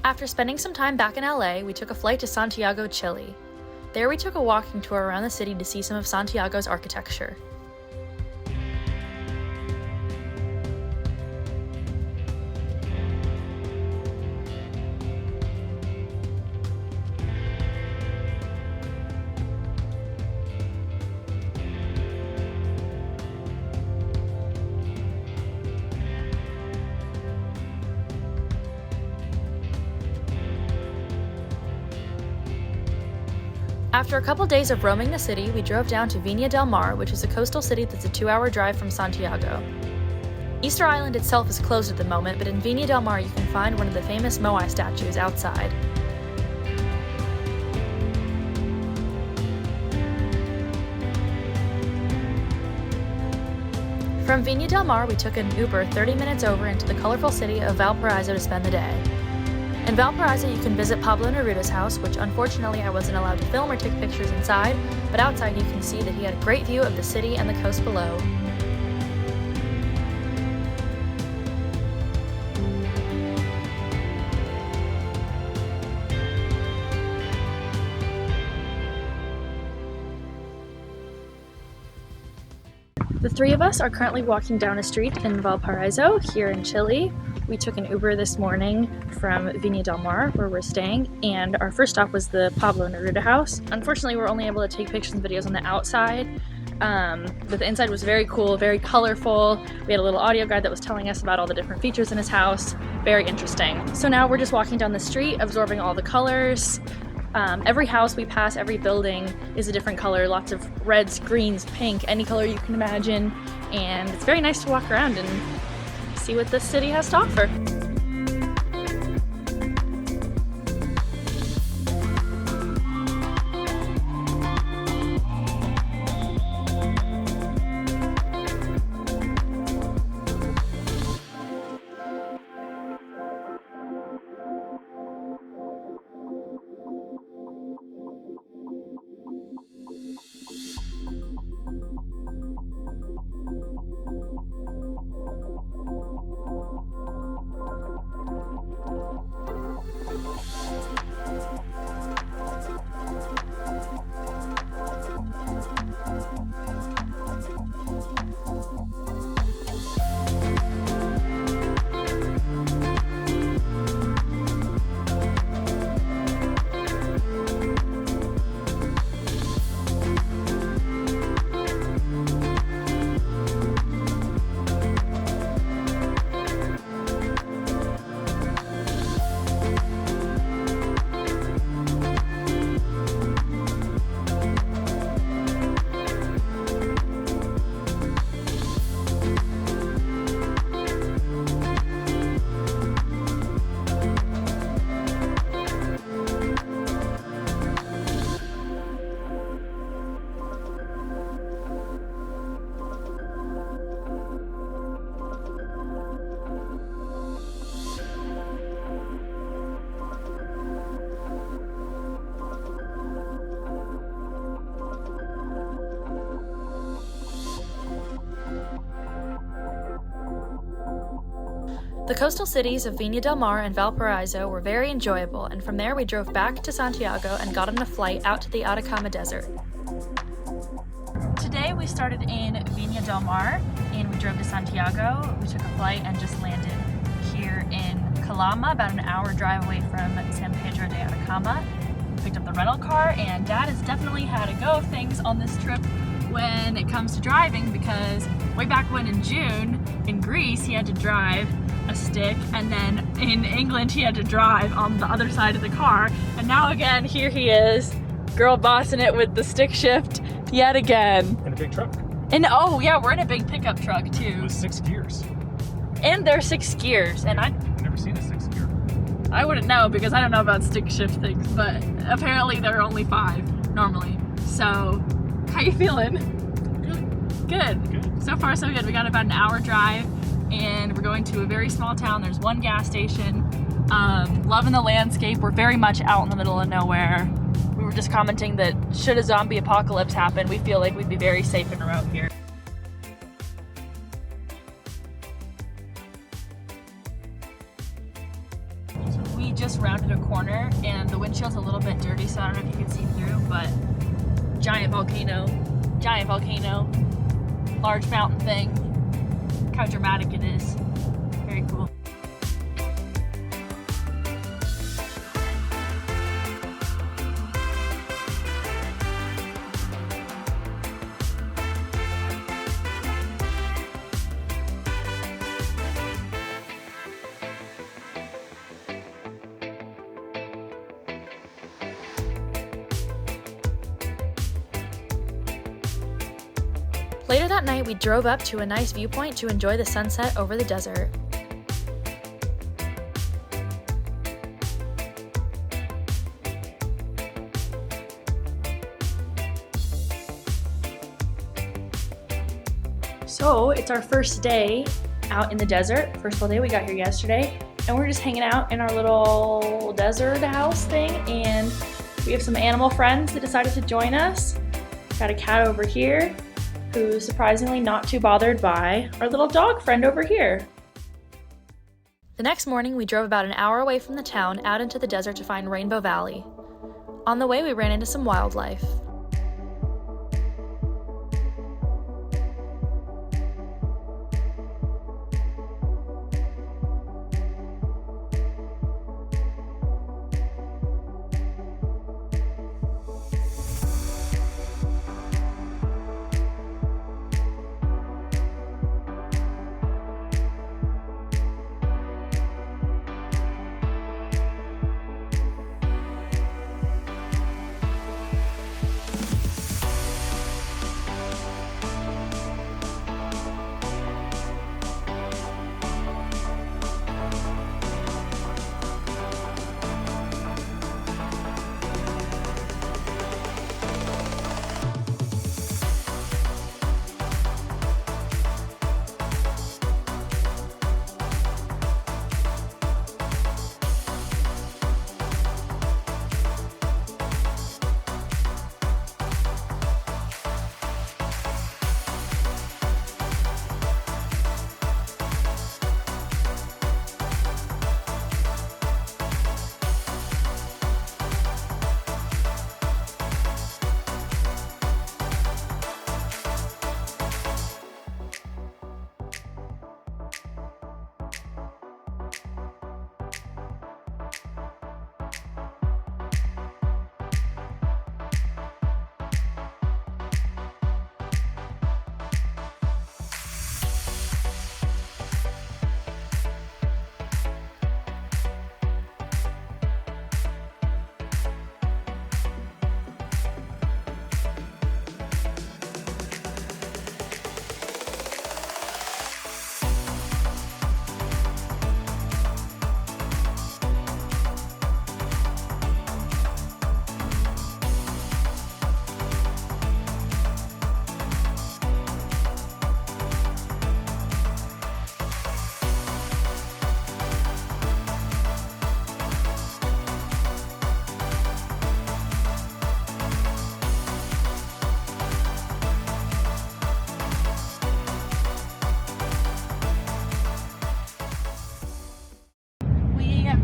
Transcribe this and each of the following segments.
After spending some time back in LA, we took a flight to Santiago, Chile. There we took a walking tour around the city to see some of Santiago's architecture. After a couple days of roaming the city, we drove down to Vina Del Mar, which is a coastal city that's a 2-hour drive from Santiago. Easter Island itself is closed at the moment, but in Vina Del Mar you can find one of the famous Moai statues outside. From Vina Del Mar, we took an Uber 30 minutes over into the colorful city of Valparaiso to spend the day. In Valparaiso, you can visit Pablo Neruda's house, which unfortunately I wasn't allowed to film or take pictures inside, but outside you can see that he had a great view of the city and the coast below. The three of us are currently walking down a street in Valparaiso, here in Chile. We took an Uber this morning from Vina Del Mar, where we're staying, and our first stop was the Pablo Neruda house. Unfortunately, we're only able to take pictures and videos on the outside, but the inside was very cool, very colorful. We had a little audio guide that was telling us about all the different features in his house. Very interesting. So now we're just walking down the street, absorbing all the colors. Every house we pass, every building is a different color, lots of reds, greens, pink, any color you can imagine, and it's very nice to walk around and see what this city has to offer. The coastal cities of Vina Del Mar and Valparaiso were very enjoyable, and from there we drove back to Santiago and got on a flight out to the Atacama desert. Today we started in Vina Del Mar and we drove to Santiago. We took a flight and just landed here in Calama, about an hour drive away from San Pedro de Atacama. We picked up the rental car, and Dad has definitely had a go of things on this trip when it comes to driving, because way back when in June in Greece he had to drive a stick, and then in England he had to drive on the other side of the car, and now again here he is, girl bossing it with the stick shift yet again. In a big truck. And oh yeah, we're in a big pickup truck too. With 6 gears. And there's 6 gears, and I've never seen a 6 gear. I wouldn't know because I don't know about stick shift things, but apparently there are only 5 normally. So, how you feeling? Good. So far so good. We got about an hour drive, and we're going to a very small town. There's one gas station. Loving the landscape. We're very much out in the middle of nowhere. We were just commenting that should a zombie apocalypse happen, we feel like we'd be very safe and around here. just rounded a corner and the windshield's a little bit dirty, so I don't know if you can see through, but giant volcano, large mountain thing. Look how dramatic it is. Very cool. Later that night, we drove up to a nice viewpoint to enjoy the sunset over the desert. So it's our first day out in the desert. First full day, we got here yesterday, and we're just hanging out in our little desert house thing, and we have some animal friends that decided to join us. Got a cat over here, who's surprisingly not too bothered by our little dog friend over here. The next morning, we drove about an hour away from the town out into the desert to find Rainbow Valley. On the way, we ran into some wildlife.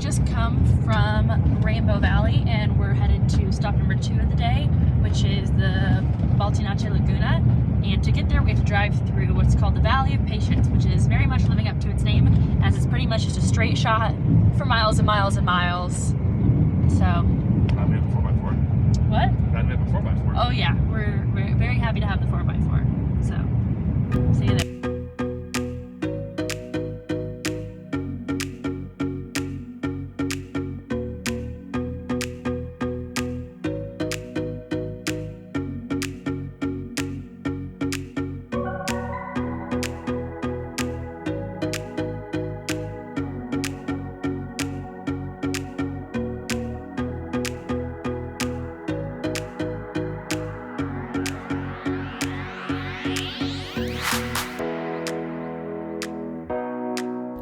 Just come from Rainbow Valley and we're headed to stop number 2 of the day, which is the Baltinache Laguna. And to get there, we have to drive through what's called the Valley of Patience, which is very much living up to its name, as it's pretty much just a straight shot for miles and miles and miles. So. Glad we have the 4x4. What? Glad we have the 4x4. Oh yeah, we're very happy to have the 4x4. So, see you there.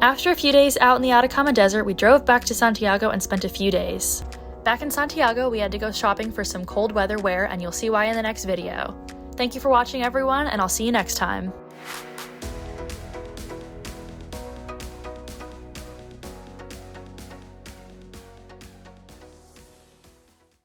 After a few days out in the Atacama desert, we drove back to Santiago and spent a few days. Back in Santiago, we had to go shopping for some cold weather wear, and you'll see why in the next video. Thank you for watching, everyone, and I'll see you next time.